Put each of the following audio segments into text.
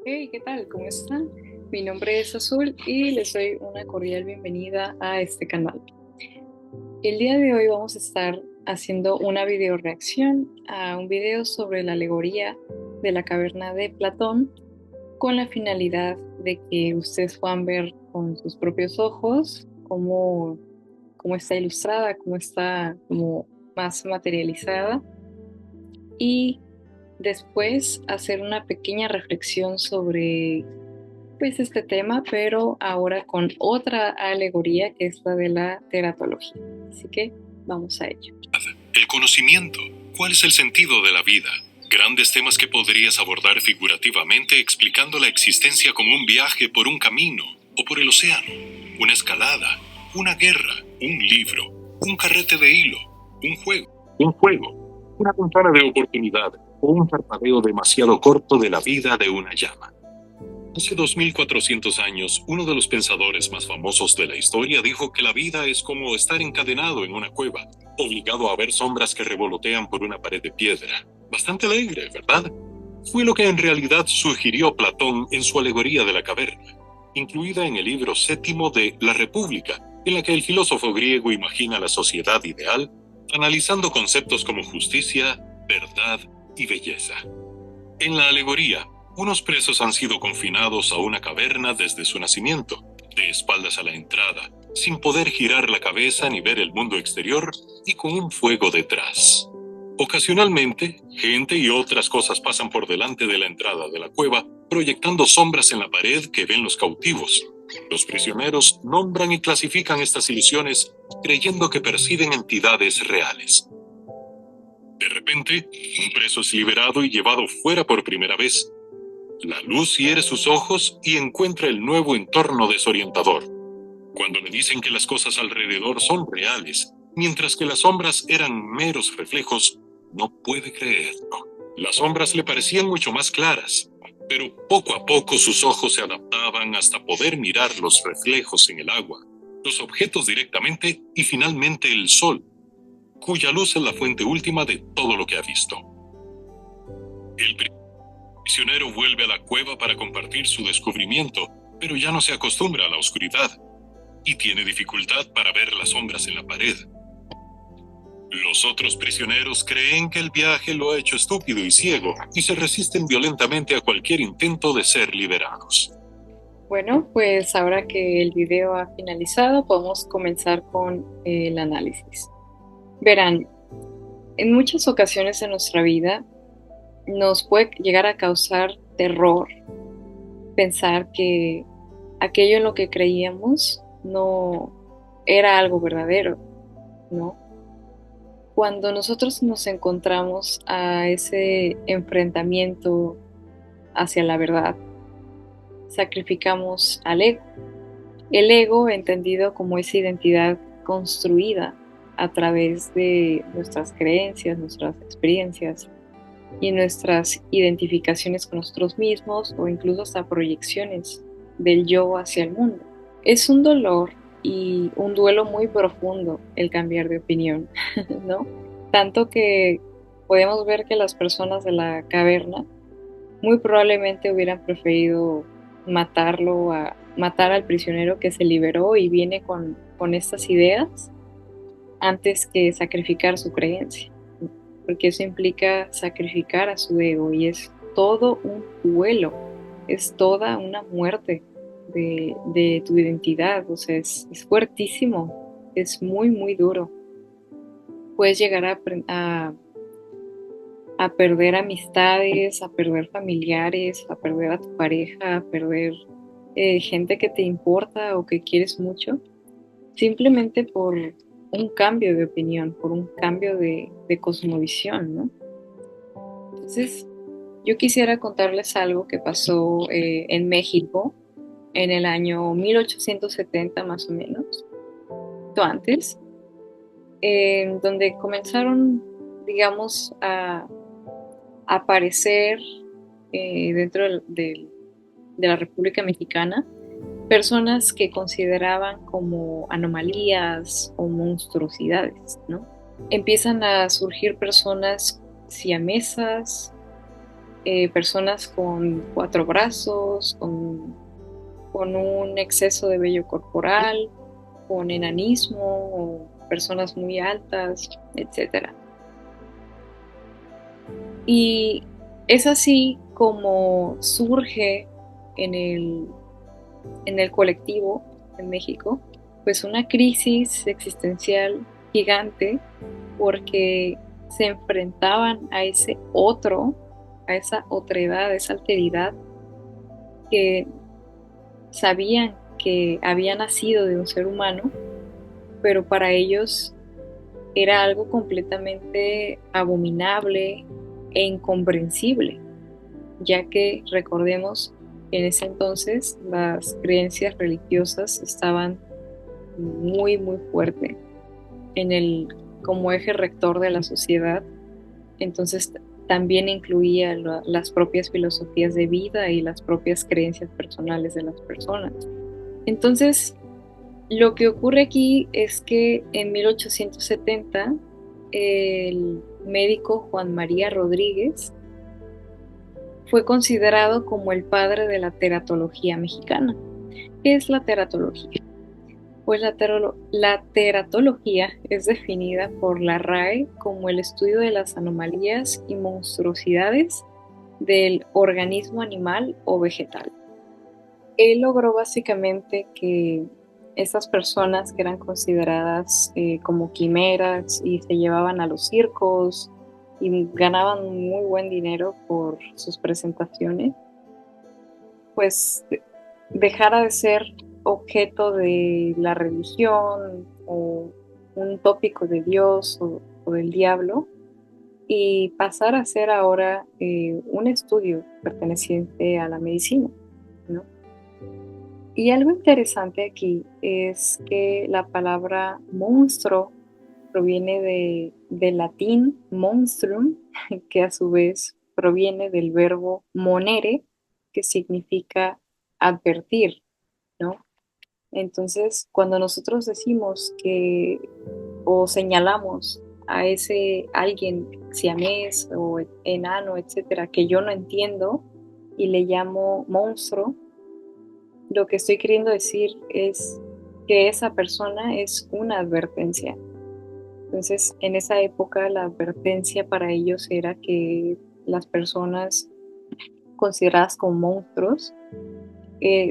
Hey, ¿qué tal? ¿Cómo están? Mi nombre es Azul y les doy una cordial bienvenida a este canal. El día de hoy vamos a estar haciendo una video reacción a un video sobre la alegoría de la caverna de Platón con la finalidad de que ustedes puedan ver con sus propios ojos cómo está ilustrada, cómo está como más materializada y después hacer una pequeña reflexión sobre pues este tema, pero ahora con otra alegoría que es la de la teratología. Así que vamos a ello. El conocimiento. ¿Cuál es el sentido de la vida? Grandes temas que podrías abordar figurativamente explicando la existencia como un viaje por un camino o por el océano, una escalada, una guerra, un libro, un carrete de hilo, un juego, una ventana de oportunidad o un parpadeo demasiado corto de la vida de una llama. Hace 2400 años, uno de los pensadores más famosos de la historia dijo que la vida es como estar encadenado en una cueva, obligado a ver sombras que revolotean por una pared de piedra. Bastante alegre, ¿verdad? Fue lo que en realidad sugirió Platón en su alegoría de la caverna, incluida en el libro séptimo de La República, en la que el filósofo griego imagina la sociedad ideal, analizando conceptos como justicia, verdad y belleza. En la alegoría, unos presos han sido confinados a una caverna desde su nacimiento, de espaldas a la entrada, sin poder girar la cabeza ni ver el mundo exterior y con un fuego detrás. Ocasionalmente, gente y otras cosas pasan por delante de la entrada de la cueva, proyectando sombras en la pared que ven los cautivos. Los prisioneros nombran y clasifican estas ilusiones creyendo que perciben entidades reales. De repente, un preso es liberado y llevado fuera por primera vez. La luz hiere sus ojos y encuentra el nuevo entorno desorientador. Cuando le dicen que las cosas alrededor son reales, mientras que las sombras eran meros reflejos, no puede creerlo. Las sombras le parecían mucho más claras, pero poco a poco sus ojos se adaptaban hasta poder mirar los reflejos en el agua, los objetos directamente y finalmente el sol, cuya luz es la fuente última de todo lo que ha visto. El prisionero vuelve a la cueva para compartir su descubrimiento, pero ya no se acostumbra a la oscuridad y tiene dificultad para ver las sombras en la pared. Los otros prisioneros creen que el viaje lo ha hecho estúpido y ciego y se resisten violentamente a cualquier intento de ser liberados. Bueno, pues ahora que el video ha finalizado, podemos comenzar con el análisis. Verán, en muchas ocasiones en nuestra vida nos puede llegar a causar terror pensar que aquello en lo que creíamos no era algo verdadero, ¿no? Cuando nosotros nos encontramos a ese enfrentamiento hacia la verdad, sacrificamos al ego. El ego entendido como esa identidad construida a través de nuestras creencias, nuestras experiencias y nuestras identificaciones con nosotros mismos o incluso hasta proyecciones del yo hacia el mundo. Es un dolor y un duelo muy profundo el cambiar de opinión, ¿no? Tanto que podemos ver que las personas de la caverna muy probablemente hubieran preferido matar al prisionero que se liberó y viene con estas ideas antes que sacrificar su creencia, porque eso implica sacrificar a su ego y es todo un duelo, es toda una muerte de tu identidad, o sea, es fuertísimo, es muy, muy duro. Puedes llegar a perder amistades, a perder familiares, a perder a tu pareja, a perder gente que te importa o que quieres mucho, simplemente por un cambio de opinión, por un cambio de cosmovisión, ¿no? Entonces, yo quisiera contarles algo que pasó en México en el año 1870 más o menos, antes, donde comenzaron, digamos, a aparecer dentro de la República Mexicana personas que consideraban como anomalías o monstruosidades, ¿no? Empiezan a surgir personas siamesas, personas con 4 brazos, con un exceso de vello corporal, con enanismo, o personas muy altas, etcétera. Y es así como surge en el colectivo en México, pues una crisis existencial gigante, porque se enfrentaban a ese otro, a esa otredad, a esa alteridad, que sabían que había nacido de un ser humano, pero para ellos era algo completamente abominable e incomprensible, ya que recordemos que en ese entonces las creencias religiosas estaban muy, muy fuerte como eje rector de la sociedad. Entonces también incluía las propias filosofías de vida y las propias creencias personales de las personas. Entonces, lo que ocurre aquí es que en 1870 el médico Juan María Rodríguez fue considerado como el padre de la teratología mexicana. ¿Qué es la teratología? Pues la teratología es definida por la RAE como el estudio de las anomalías y monstruosidades del organismo animal o vegetal. Él logró básicamente que estas personas que eran consideradas como quimeras y se llevaban a los circos y ganaban muy buen dinero por sus presentaciones, pues dejara de ser objeto de la religión o un tópico de Dios o del diablo, y pasar a ser ahora un estudio perteneciente a la medicina, ¿no? Y algo interesante aquí es que la palabra monstruo proviene del latín monstrum, que a su vez proviene del verbo monere, que significa advertir, ¿no? Entonces, cuando nosotros decimos que o señalamos a ese alguien siamés o enano, etcétera, que yo no entiendo y le llamo monstruo, lo que estoy queriendo decir es que esa persona es una advertencia. Entonces, en esa época la advertencia para ellos era que las personas consideradas como monstruos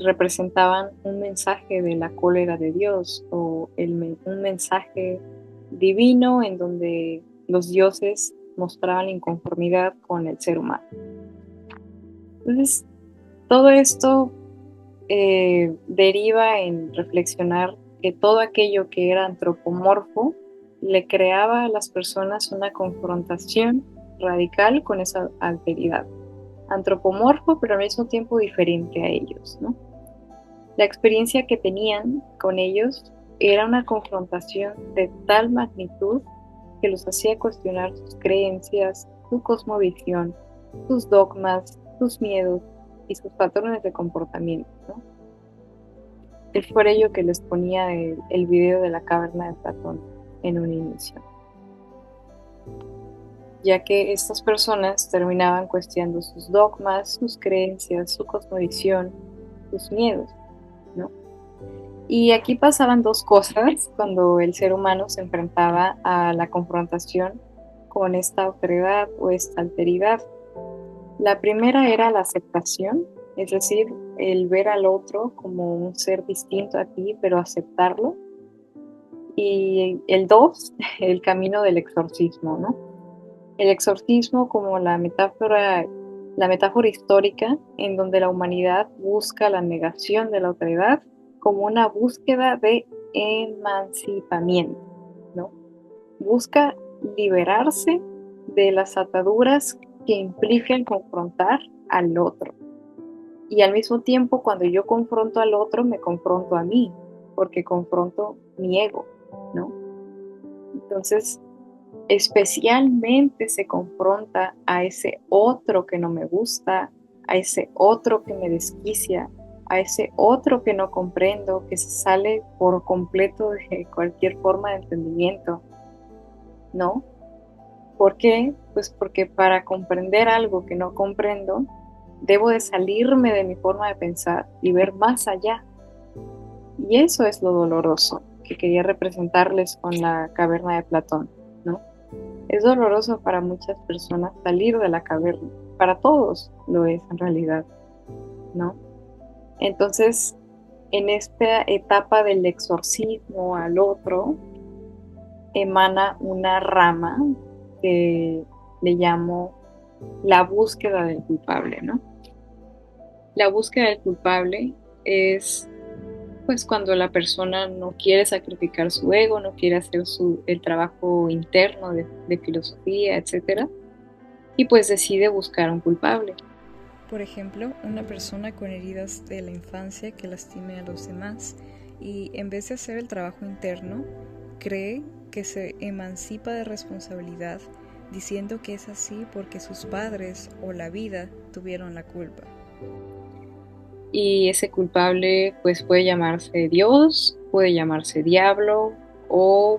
representaban un mensaje de la cólera de Dios o un mensaje divino en donde los dioses mostraban inconformidad con el ser humano. Entonces, todo esto deriva en reflexionar que todo aquello que era antropomorfo le creaba a las personas una confrontación radical con esa alteridad. Antropomorfo, pero al mismo tiempo diferente a ellos, ¿no? La experiencia que tenían con ellos era una confrontación de tal magnitud que los hacía cuestionar sus creencias, su cosmovisión, sus dogmas, sus miedos y sus patrones de comportamiento, ¿no? Es por ello que les ponía el video de la caverna de Platón en un inicio, ya que estas personas terminaban cuestionando sus dogmas, sus creencias, su cosmovisión, sus miedos, ¿no? Y aquí pasaban dos cosas cuando el ser humano se enfrentaba a la confrontación con esta autoridad o esta alteridad. La primera era la aceptación, es decir, el ver al otro como un ser distinto a ti, pero aceptarlo. Y el dos, el camino del exorcismo, ¿no? El exorcismo como la metáfora histórica en donde la humanidad busca la negación de la autoridad como una búsqueda de emancipamiento, ¿no? Busca liberarse de las ataduras que implican confrontar al otro. Y al mismo tiempo, cuando yo confronto al otro, me confronto a mí, porque confronto mi ego, ¿no? Entonces, especialmente se confronta a ese otro que no me gusta, a ese otro que me desquicia, a ese otro que no comprendo, que se sale por completo de cualquier forma de entendimiento, ¿no? ¿Por qué? Pues porque para comprender algo que no comprendo, debo de salirme de mi forma de pensar y ver más allá. Y eso es lo doloroso que quería representarles con la caverna de Platón, ¿no? Es doloroso para muchas personas salir de la caverna, para todos lo es en realidad, ¿no? Entonces, en esta etapa del exorcismo al otro, emana una rama que le llamo la búsqueda del culpable, ¿no? La búsqueda del culpable es pues cuando la persona no quiere sacrificar su ego, no quiere hacer el trabajo interno de filosofía, etcétera, y pues decide buscar un culpable. Por ejemplo, una persona con heridas de la infancia que lastime a los demás y en vez de hacer el trabajo interno, cree que se emancipa de responsabilidad diciendo que es así porque sus padres o la vida tuvieron la culpa. Y ese culpable pues puede llamarse Dios, puede llamarse diablo o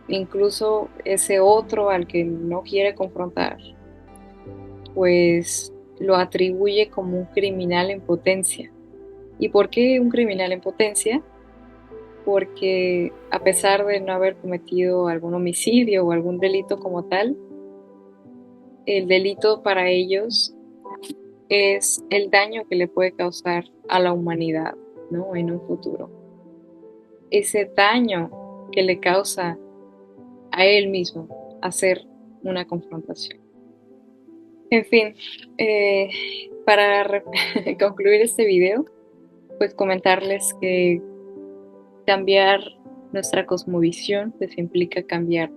incluso ese otro al que no quiere confrontar, pues lo atribuye como un criminal en potencia. ¿Y por qué un criminal en potencia? Porque a pesar de no haber cometido algún homicidio o algún delito como tal, el delito para ellos es el daño que le puede causar a la humanidad, ¿no? En un futuro. Ese daño que le causa a él mismo hacer una confrontación. En fin, para concluir este video, pues comentarles que cambiar nuestra cosmovisión pues implica cambiar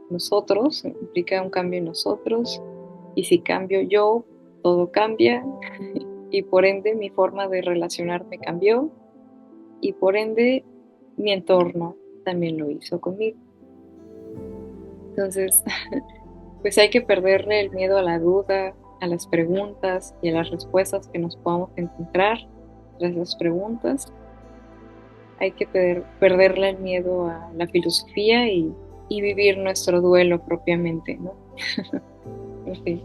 nosotros, implica un cambio en nosotros, y si cambio yo, todo cambia, y por ende mi forma de relacionarme cambió, y por ende mi entorno también lo hizo conmigo. Entonces, pues hay que perderle el miedo a la duda, a las preguntas y a las respuestas que nos podamos encontrar tras esas preguntas. Hay que perderle el miedo a la filosofía y vivir nuestro duelo propiamente, ¿no? En fin.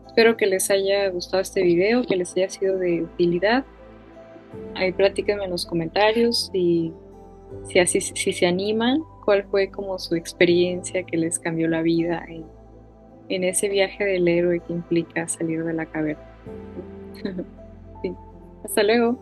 Espero que les haya gustado este video, que les haya sido de utilidad. Ahí platíquenme en los comentarios si se animan, cuál fue como su experiencia que les cambió la vida en ese viaje del héroe que implica salir de la caverna. Sí. Hasta luego.